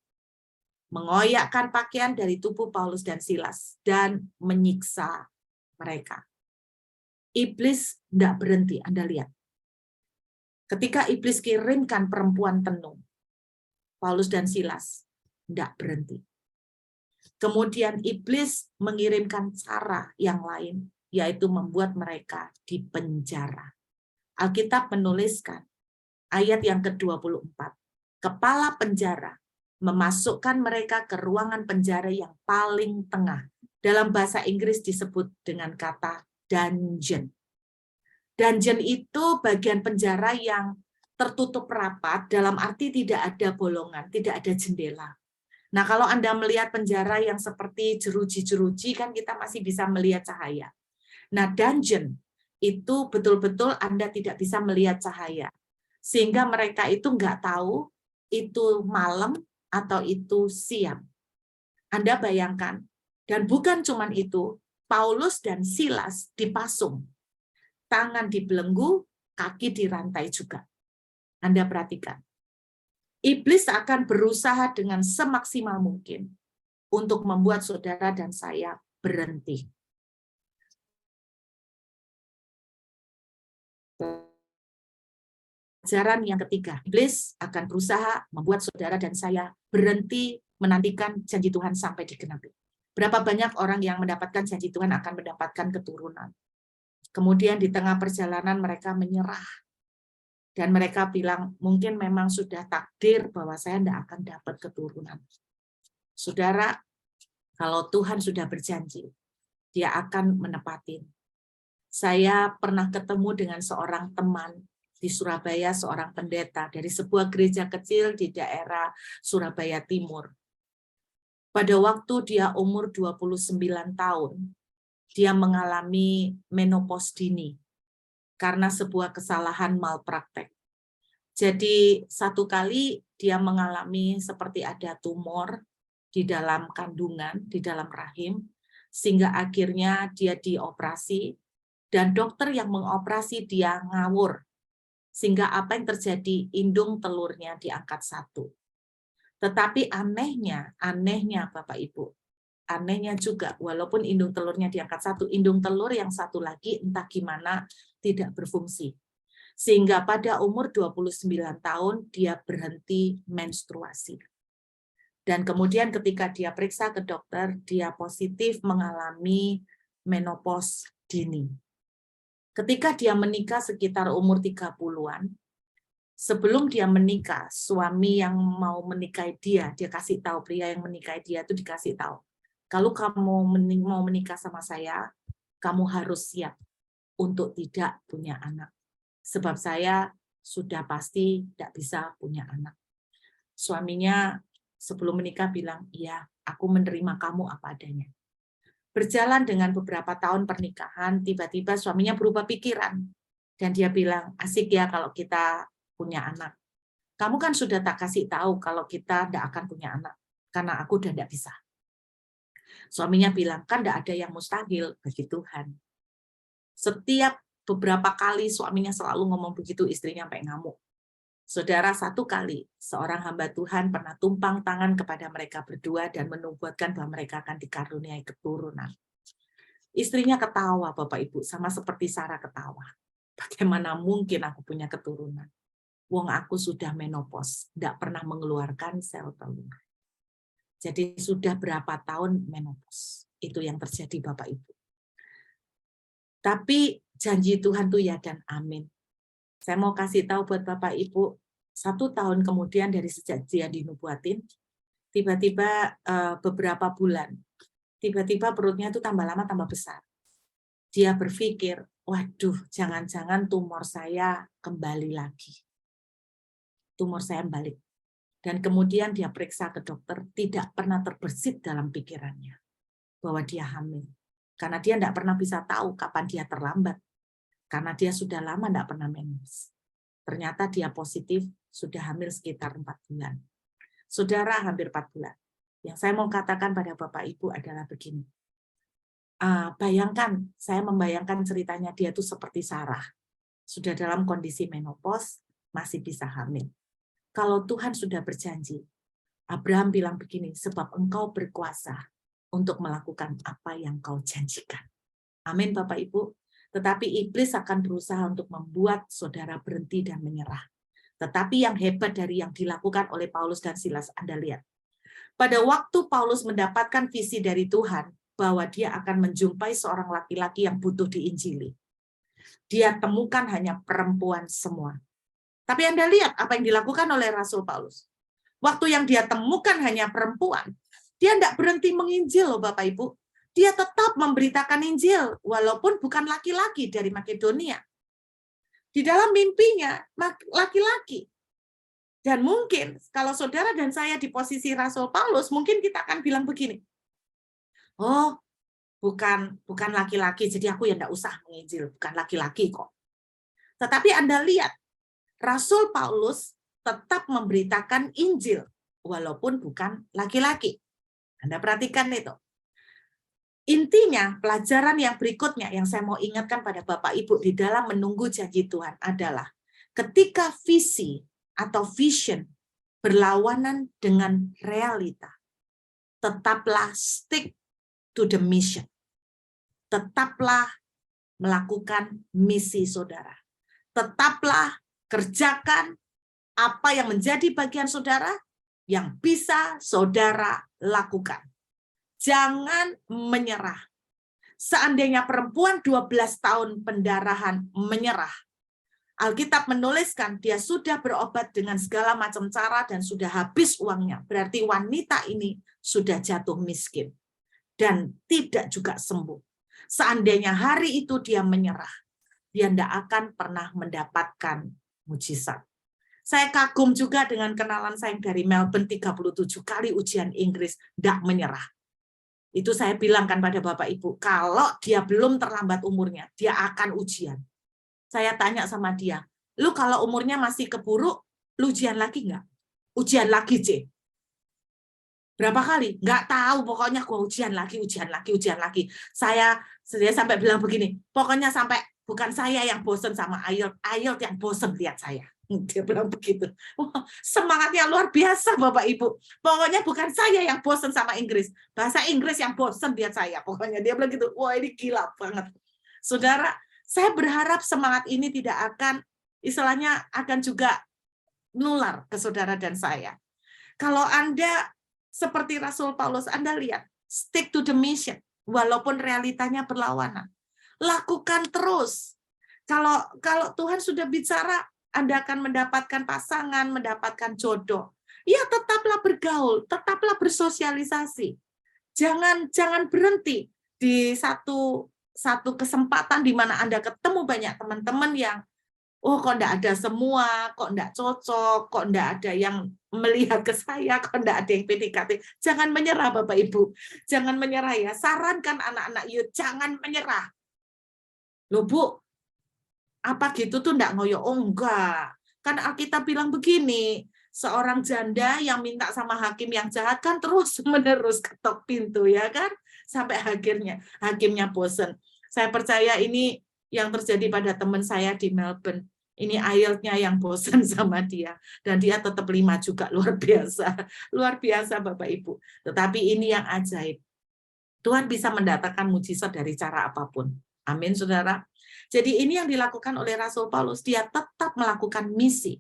Mengoyakkan pakaian dari tubuh Paulus dan Silas dan menyiksa mereka. Iblis tidak berhenti, Anda lihat. Ketika iblis kirimkan perempuan tenung, Paulus dan Silas tidak berhenti. Kemudian iblis mengirimkan cara yang lain, yaitu membuat mereka dipenjara. Alkitab menuliskan ayat yang ke-24, kepala penjara memasukkan mereka ke ruangan penjara yang paling tengah. Dalam bahasa Inggris disebut dengan kata dungeon. Dungeon itu bagian penjara yang tertutup rapat, dalam arti tidak ada bolongan, tidak ada jendela. Nah, kalau Anda melihat penjara yang seperti jeruji-jeruji, kan kita masih bisa melihat cahaya. Nah, dungeon itu betul-betul Anda tidak bisa melihat cahaya. Sehingga mereka itu nggak tahu itu malam atau itu siang. Anda bayangkan, dan bukan cuma itu, Paulus dan Silas dipasung. Tangan dibelenggu, kaki dirantai juga. Anda perhatikan. Iblis akan berusaha dengan semaksimal mungkin untuk membuat saudara dan saya berhenti. Pelajaran yang ketiga, iblis akan berusaha membuat saudara dan saya berhenti menantikan janji Tuhan sampai digenapi. Berapa banyak orang yang mendapatkan janji Tuhan akan mendapatkan keturunan. Kemudian di tengah perjalanan mereka menyerah. Dan mereka bilang, mungkin memang sudah takdir bahwa saya tidak akan dapat keturunan. Saudara, kalau Tuhan sudah berjanji, dia akan menepatin. Saya pernah ketemu dengan seorang teman di Surabaya, seorang pendeta dari sebuah gereja kecil di daerah Surabaya Timur. Pada waktu dia umur 29 tahun, dia mengalami menopause dini karena sebuah kesalahan malpraktek. Jadi satu kali dia mengalami seperti ada tumor di dalam kandungan, di dalam rahim, sehingga akhirnya dia dioperasi, dan dokter yang mengoperasi dia ngawur. Sehingga apa yang terjadi, indung telurnya diangkat 1. Tetapi anehnya Bapak Ibu, anehnya juga, walaupun indung telurnya diangkat 1, indung telur yang satu lagi entah gimana tidak berfungsi. Sehingga pada umur 29 tahun dia berhenti menstruasi. Dan kemudian ketika dia periksa ke dokter, dia positif mengalami menopause dini. Ketika dia menikah sekitar umur 30-an, sebelum dia menikah, suami yang mau menikahi dia kasih tahu, pria yang menikahi dia itu dikasih tahu, kalau kamu mau menikah sama saya, kamu harus siap untuk tidak punya anak. Sebab saya sudah pasti tidak bisa punya anak. Suaminya sebelum menikah bilang, iya, aku menerima kamu apa adanya. Berjalan dengan beberapa tahun pernikahan, tiba-tiba suaminya berubah pikiran. Dan dia bilang, asik ya kalau kita punya anak. Kamu kan sudah tak kasih tahu kalau kita tidak akan punya anak, karena aku udah tidak bisa. Suaminya bilang, kan tidak ada yang mustahil bagi Tuhan. Setiap beberapa kali suaminya selalu ngomong begitu, istrinya sampai ngamuk. Saudara, satu kali seorang hamba Tuhan pernah tumpang tangan kepada mereka berdua dan menubuatkan bahwa mereka akan dikaruniai keturunan. Istrinya ketawa, Bapak Ibu, sama seperti Sarah ketawa. Bagaimana mungkin aku punya keturunan? Wong aku sudah menopause, tidak pernah mengeluarkan sel telur. Jadi sudah berapa tahun menopause. Itu yang terjadi, Bapak Ibu. Tapi janji Tuhan itu ya dan amin. Saya mau kasih tahu buat Bapak Ibu, 1 tahun kemudian dari sejak dia dinubuatin, tiba-tiba beberapa bulan, tiba-tiba perutnya itu tambah lama tambah besar. Dia berpikir, waduh, jangan-jangan tumor saya kembali lagi. Tumor saya balik. Dan kemudian dia periksa ke dokter, tidak pernah terbersit dalam pikirannya bahwa dia hamil. Karena dia tidak pernah bisa tahu kapan dia terlambat. Karena dia sudah lama tidak pernah mens. Ternyata dia positif, sudah hamil sekitar 4 bulan. Saudara, hampir 4 bulan. Yang saya mau katakan pada Bapak Ibu adalah begini. Bayangkan, saya membayangkan ceritanya dia itu seperti Sarah. Sudah dalam kondisi menopause, masih bisa hamil. Kalau Tuhan sudah berjanji, Abraham bilang begini, sebab engkau berkuasa untuk melakukan apa yang kau janjikan. Amin, Bapak Ibu. Tetapi iblis akan berusaha untuk membuat saudara berhenti dan menyerah. Tetapi yang hebat dari yang dilakukan oleh Paulus dan Silas, Anda lihat. Pada waktu Paulus mendapatkan visi dari Tuhan, bahwa dia akan menjumpai seorang laki-laki yang butuh diinjili. Dia temukan hanya perempuan semua. Tapi Anda lihat apa yang dilakukan oleh Rasul Paulus. Waktu yang dia temukan hanya perempuan, dia tidak berhenti menginjil loh Bapak Ibu. Dia tetap memberitakan Injil, walaupun bukan laki-laki dari Makedonia. Di dalam mimpinya, laki-laki. Dan mungkin, kalau saudara dan saya di posisi Rasul Paulus, mungkin kita akan bilang begini, oh, bukan laki-laki, jadi aku ya tidak usah menginjil, bukan laki-laki kok. Tetapi Anda lihat, Rasul Paulus tetap memberitakan Injil, walaupun bukan laki-laki. Anda perhatikan itu. Intinya, pelajaran yang berikutnya yang saya mau ingatkan pada Bapak Ibu di dalam menunggu janji Tuhan adalah ketika visi atau vision berlawanan dengan realita, tetaplah stick to the mission. Tetaplah melakukan misi saudara. Tetaplah Kerjakan apa yang menjadi bagian saudara, yang bisa saudara lakukan. Jangan menyerah. Seandainya perempuan 12 tahun pendarahan menyerah, Alkitab menuliskan dia sudah berobat dengan segala macam cara dan sudah habis uangnya. Berarti wanita ini sudah jatuh miskin dan tidak juga sembuh. Seandainya hari itu dia menyerah, dia tidak akan pernah mendapatkan mujizat. Saya kagum juga dengan kenalan saya dari Melbourne, 37 kali ujian Inggris, tidak menyerah. Itu saya bilangkan pada Bapak Ibu, kalau dia belum terlambat umurnya, dia akan ujian. Saya tanya sama dia, lu kalau umurnya masih keburu, lu ujian lagi nggak? Ujian lagi, C. Berapa kali? Nggak tahu, pokoknya gua ujian lagi. Saya sampai bilang begini, pokoknya sampai bukan saya yang bosen sama IELTS yang bosen lihat saya. Dia bilang begitu. Wah, semangatnya luar biasa Bapak Ibu. Pokoknya bukan saya yang bosen sama Inggris. Bahasa Inggris yang bosen lihat saya. Pokoknya dia bilang gitu. Wah, ini gila banget. Saudara, saya berharap semangat ini tidak akan, istilahnya akan juga nular ke saudara dan saya. Kalau Anda seperti Rasul Paulus, Anda lihat, stick to the mission, walaupun realitanya berlawanan. Lakukan terus. Kalau Tuhan sudah bicara, Anda akan mendapatkan pasangan, mendapatkan jodoh. Ya, tetaplah bergaul, tetaplah bersosialisasi. Jangan berhenti di satu kesempatan di mana Anda ketemu banyak teman-teman yang kok enggak ada semua, kok enggak cocok, kok enggak ada yang melihat ke saya, kok enggak ada yang PDKT. Jangan menyerah Bapak Ibu. Jangan menyerah ya. Sarankan anak-anak yuk, jangan menyerah. Loh Bu, apa gitu tuh enggak ngoyo? Oh enggak. Kan Alkitab bilang begini, seorang janda yang minta sama hakim yang jahat kan terus-menerus ketok pintu ya kan? Sampai hakimnya bosen. Saya percaya ini yang terjadi pada teman saya di Melbourne. Ini IELTS-nya yang bosan sama dia. Dan dia tetap 5 juga, luar biasa. Luar biasa Bapak Ibu. Tetapi ini yang ajaib. Tuhan bisa mendatangkan mujizat dari cara apapun. Amin, saudara. Jadi ini yang dilakukan oleh Rasul Paulus. Dia tetap melakukan misi.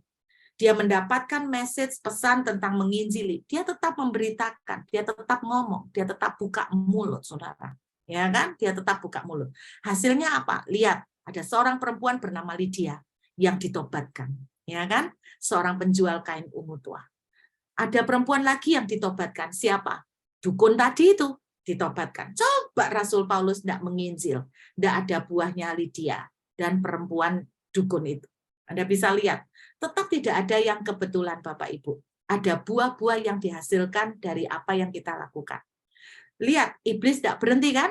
Dia mendapatkan message, pesan tentang menginjili. Dia tetap memberitakan. Dia tetap ngomong. Dia tetap buka mulut, saudara. Ya kan? Dia tetap buka mulut. Hasilnya apa? Lihat, ada seorang perempuan bernama Lydia yang ditobatkan, ya kan? Seorang penjual kain ungu tua. Ada perempuan lagi yang ditobatkan. Siapa? Dukun tadi itu ditobatkan. Coba Rasul Paulus tidak menginjil, tidak ada buahnya Lydia dan perempuan dukun itu. Anda bisa lihat, tetap tidak ada yang kebetulan Bapak Ibu. Ada buah-buah yang dihasilkan dari apa yang kita lakukan. Lihat, iblis tidak berhenti kan?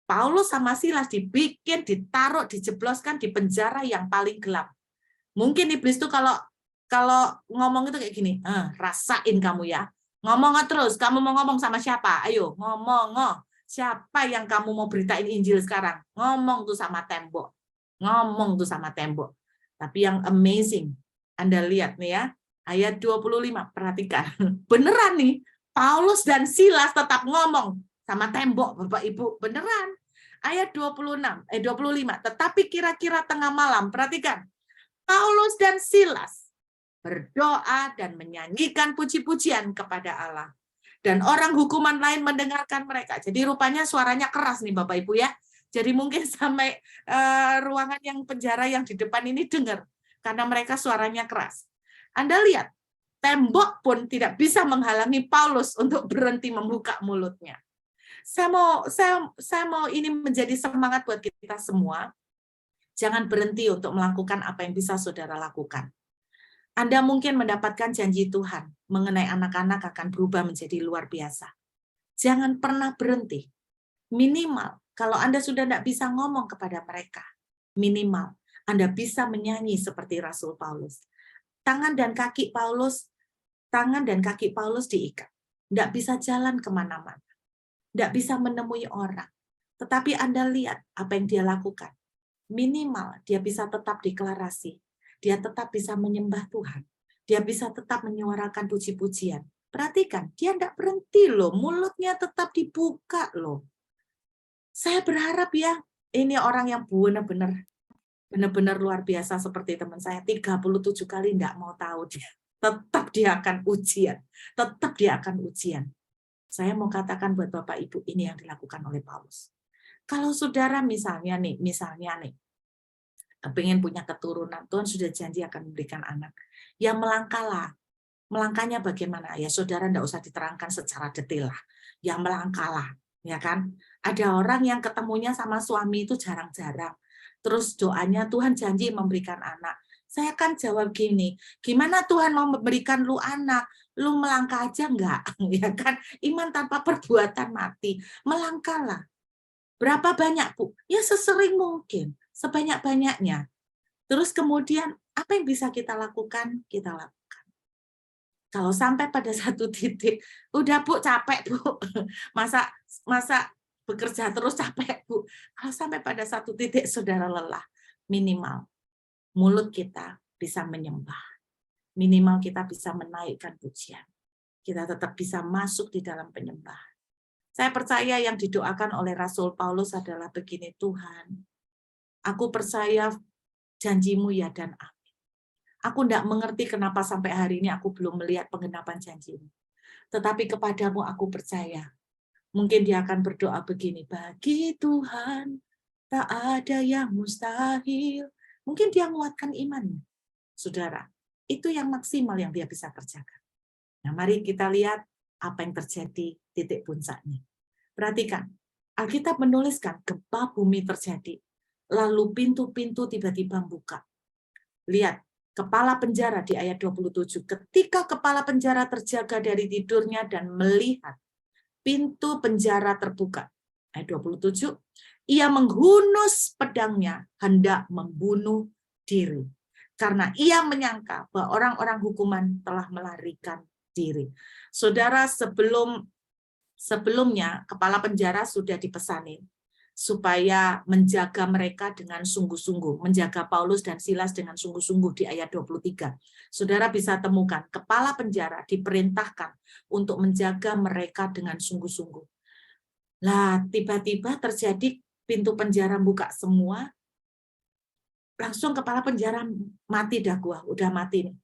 Paulus sama Silas dibikin, ditaruh, dijebloskan di penjara yang paling gelap. Mungkin iblis itu kalau ngomong itu kayak gini, rasain kamu ya. Ngomong terus, kamu mau ngomong sama siapa? Ayo, ngomong. Siapa yang kamu mau beritain Injil sekarang? Ngomong tuh sama tembok. Tapi yang amazing, Anda lihat nih ya, ayat 25, perhatikan. Beneran nih, Paulus dan Silas tetap ngomong sama tembok, Bapak Ibu, beneran. Ayat 25, tetapi kira-kira tengah malam, perhatikan. Paulus dan Silas berdoa dan menyanyikan puji-pujian kepada Allah. Dan orang hukuman lain mendengarkan mereka. Jadi rupanya suaranya keras nih Bapak Ibu ya. Jadi mungkin sampai ruangan yang penjara yang di depan ini dengar. Karena mereka suaranya keras. Anda lihat, tembok pun tidak bisa menghalangi Paulus untuk berhenti membuka mulutnya. Saya mau ini menjadi semangat buat kita semua. Jangan berhenti untuk melakukan apa yang bisa saudara lakukan. Anda mungkin mendapatkan janji Tuhan mengenai anak-anak akan berubah menjadi luar biasa. Jangan pernah berhenti. Minimal, kalau Anda sudah tidak bisa ngomong kepada mereka, minimal Anda bisa menyanyi seperti Rasul Paulus. Tangan dan kaki Paulus diikat. Tidak bisa jalan kemana-mana. Tidak bisa menemui orang. Tetapi Anda lihat apa yang dia lakukan. Minimal dia bisa tetap deklarasi. Dia tetap bisa menyembah Tuhan. Dia bisa tetap menyuarakan puji-pujian. Perhatikan, dia tidak berhenti loh. Mulutnya tetap dibuka loh. Saya berharap ya, ini orang yang benar-benar benar-benar luar biasa seperti teman saya, 37 kali enggak mau tahu dia. Tetap dia akan ujian. Tetap dia akan ujian. Saya mau katakan buat Bapak Ibu, ini yang dilakukan oleh Paulus. Kalau saudara misalnya nih, pengen punya keturunan, Tuhan sudah janji akan memberikan anak. Ya melangkahlah. Melangkahnya bagaimana? Ya saudara enggak usah diterangkan secara detail lah. Ya melangkahlah, ya kan? Ada orang yang ketemunya sama suami itu jarang-jarang. Terus doanya Tuhan janji memberikan anak. Saya kan jawab gini, gimana Tuhan mau memberikan lu anak? Lu melangkah aja enggak? Ya kan? Iman tanpa perbuatan mati. Melangkahlah. Berapa banyak, Bu? Ya sesering mungkin, sebanyak-banyaknya. Terus kemudian apa yang bisa kita lakukan? Kita lakukan. Kalau sampai pada satu titik, udah Bu capek Bu, masa bekerja terus capek Bu. Kalau sampai pada satu titik saudara lelah, minimal mulut kita bisa menyembah, minimal kita bisa menaikkan pujian, kita tetap bisa masuk di dalam penyembahan. Saya percaya yang didoakan oleh Rasul Paulus adalah begini, Tuhan, aku percaya janjimu ya dan amin. Aku tidak mengerti kenapa sampai hari ini aku belum melihat penggenapan janjimu. Tetapi kepadamu aku percaya. Mungkin dia akan berdoa begini, bagi Tuhan tak ada yang mustahil. Mungkin dia menguatkan imannya. Saudara, itu yang maksimal yang dia bisa kerjakan. Nah, mari kita lihat apa yang terjadi titik puncaknya. Perhatikan, Alkitab menuliskan gempa bumi terjadi, lalu pintu-pintu tiba-tiba buka. Lihat, kepala penjara di ayat 27. Ketika kepala penjara terjaga dari tidurnya dan melihat pintu penjara terbuka. Ayat 27. Ia menghunus pedangnya hendak membunuh diri. Karena ia menyangka bahwa orang-orang hukuman telah melarikan diri. Saudara, sebelumnya kepala penjara sudah dipesanin supaya menjaga mereka dengan sungguh-sungguh, menjaga Paulus dan Silas dengan sungguh-sungguh di ayat 23. Saudara bisa temukan, kepala penjara diperintahkan untuk menjaga mereka dengan sungguh-sungguh. Lah, tiba-tiba terjadi pintu penjara buka semua, langsung kepala penjara mati dah gua, udah mati nih.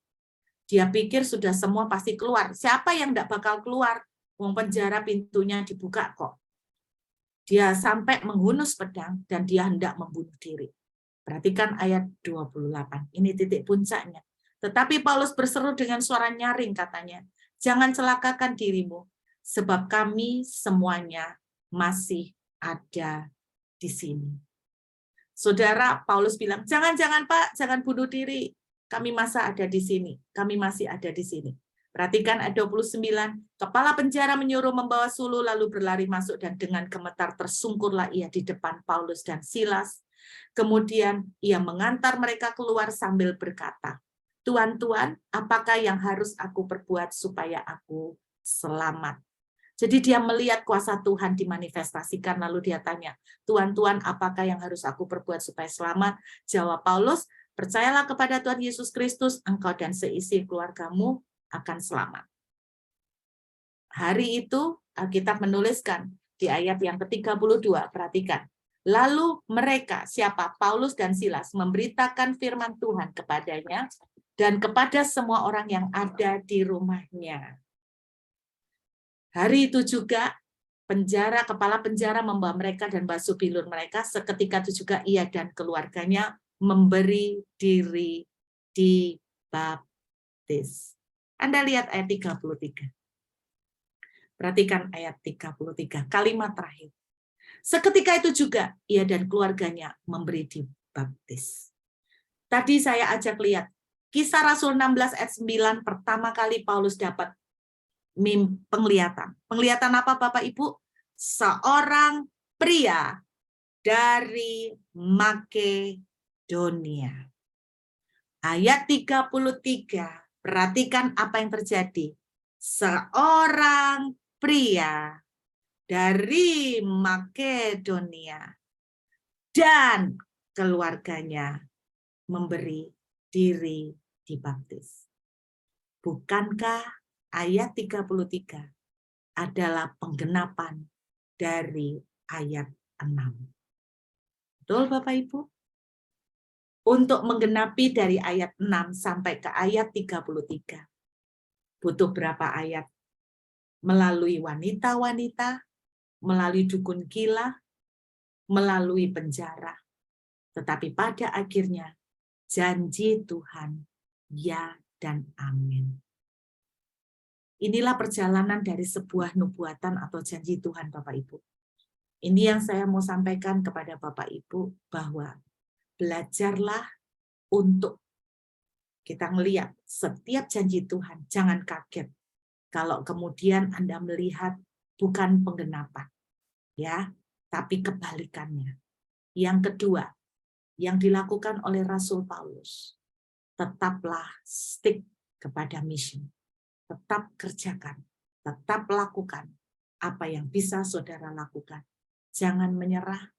Dia pikir sudah semua pasti keluar. Siapa yang enggak bakal keluar? Wong penjara pintunya dibuka kok. Dia sampai menghunus pedang dan dia hendak membunuh diri. Perhatikan ayat 28. Ini titik puncaknya. Tetapi Paulus berseru dengan suara nyaring katanya, jangan celakakan dirimu, sebab kami semuanya masih ada di sini. Saudara, Paulus bilang, jangan Pak, jangan bunuh diri. Kami masih ada di sini. Kami masih ada di sini. Perhatikan ayat 29, kepala penjara menyuruh membawa suluh lalu berlari masuk dan dengan gemetar tersungkurlah ia di depan Paulus dan Silas. Kemudian ia mengantar mereka keluar sambil berkata, Tuan, apakah yang harus aku perbuat supaya aku selamat? Jadi dia melihat kuasa Tuhan dimanifestasikan, lalu dia tanya, Tuan, apakah yang harus aku perbuat supaya selamat? Jawab Paulus, percayalah kepada Tuhan Yesus Kristus, engkau dan seisi keluargamu akan selamat. Hari itu Alkitab menuliskan di ayat yang ke-32, perhatikan. Lalu mereka, siapa? Paulus dan Silas, memberitakan firman Tuhan kepadanya dan kepada semua orang yang ada di rumahnya. Hari itu juga kepala penjara membawa mereka dan basuh bilur mereka. Seketika itu juga ia dan keluarganya memberi diri dibaptis. Anda lihat ayat 33. Perhatikan ayat 33, kalimat terakhir. Seketika itu juga ia dan keluarganya memberi dibaptis. Tadi saya ajak lihat, Kisah Rasul 16 ayat 9, pertama kali Paulus dapat penglihatan. Penglihatan apa Bapak Ibu? Seorang pria dari Makedonia. Ayat 33. Perhatikan apa yang terjadi. Seorang pria dari Makedonia dan keluarganya memberi diri dibaptis. Bukankah ayat 33 adalah penggenapan dari ayat 6? Betul Bapak Ibu? untuk menggenapi dari ayat 6 sampai ke ayat 33. Butuh berapa ayat? Melalui wanita-wanita, melalui dukun gila, melalui penjara. Tetapi pada akhirnya, janji Tuhan, ya dan amin. Inilah perjalanan dari sebuah nubuatan atau janji Tuhan, Bapak Ibu. Ini yang saya mau sampaikan kepada Bapak Ibu, bahwa belajarlah untuk kita melihat setiap janji Tuhan. Jangan kaget kalau kemudian Anda melihat bukan penggenapan, ya, tapi kebalikannya. Yang kedua, yang dilakukan oleh Rasul Paulus, tetaplah stick kepada misi. Tetap kerjakan, tetap lakukan apa yang bisa saudara lakukan. Jangan menyerah,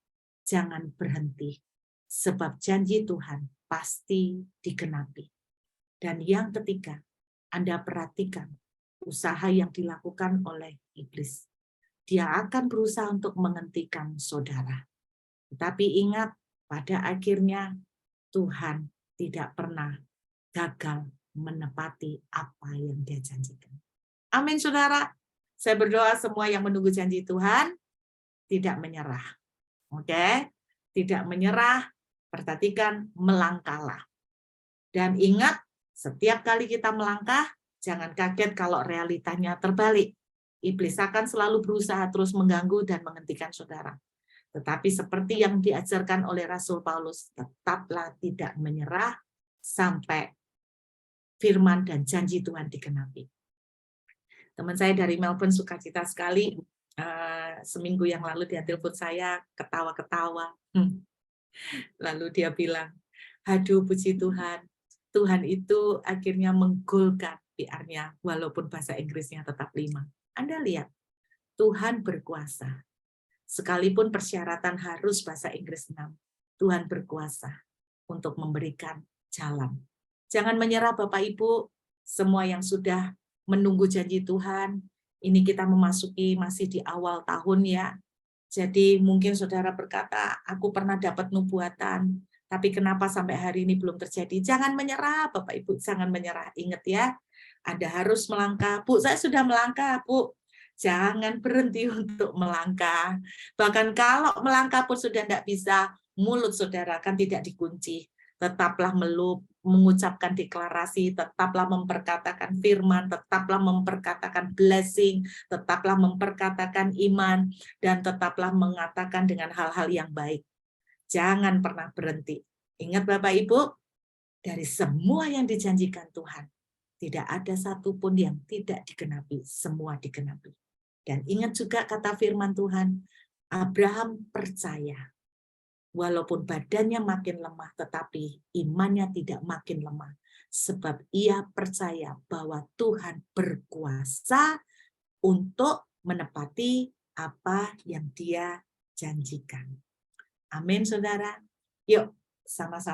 jangan berhenti, sebab janji Tuhan pasti digenapi. Dan yang ketiga, Anda perhatikan usaha yang dilakukan oleh iblis. Dia akan berusaha untuk menghentikan saudara. Tetapi ingat, pada akhirnya Tuhan tidak pernah gagal menepati apa yang Dia janjikan. Amin, saudara. Saya berdoa semua yang menunggu janji Tuhan tidak menyerah. Oke? Tidak menyerah, perhatikan, melangkahlah. Dan ingat, setiap kali kita melangkah, jangan kaget kalau realitanya terbalik. Iblis akan selalu berusaha terus mengganggu dan menghentikan saudara. Tetapi seperti yang diajarkan oleh Rasul Paulus, tetaplah tidak menyerah sampai firman dan janji Tuhan digenapi. Teman saya dari Melbourne sukacita sekali, seminggu yang lalu dia telepon saya, ketawa-ketawa. Lalu dia bilang, aduh puji Tuhan, Tuhan itu akhirnya menggolkan PR-nya, walaupun bahasa Inggrisnya tetap 5. Anda lihat, Tuhan berkuasa. Sekalipun persyaratan harus bahasa Inggris 6, Tuhan berkuasa untuk memberikan jalan. Jangan menyerah Bapak Ibu, semua yang sudah menunggu janji Tuhan, ini kita memasuki masih di awal tahun ya. Jadi mungkin saudara berkata, aku pernah dapat nubuatan, tapi kenapa sampai hari ini belum terjadi? Jangan menyerah Bapak Ibu, jangan menyerah. Ingat ya, Anda harus melangkah. Bu, saya sudah melangkah, Bu. Jangan berhenti untuk melangkah. Bahkan kalau melangkah pun sudah tidak bisa, mulut saudara kan tidak dikunci. Tetaplah mengucapkan deklarasi, tetaplah memperkatakan firman, tetaplah memperkatakan blessing, tetaplah memperkatakan iman, dan tetaplah mengatakan dengan hal-hal yang baik. Jangan pernah berhenti. Ingat Bapak Ibu, dari semua yang dijanjikan Tuhan, tidak ada satupun yang tidak digenapi, semua digenapi. Dan ingat juga kata firman Tuhan, Abraham percaya, walaupun badannya makin lemah, tetapi imannya tidak makin lemah. Sebab ia percaya bahwa Tuhan berkuasa untuk menepati apa yang Dia janjikan. Amin, saudara. Yuk, sama-sama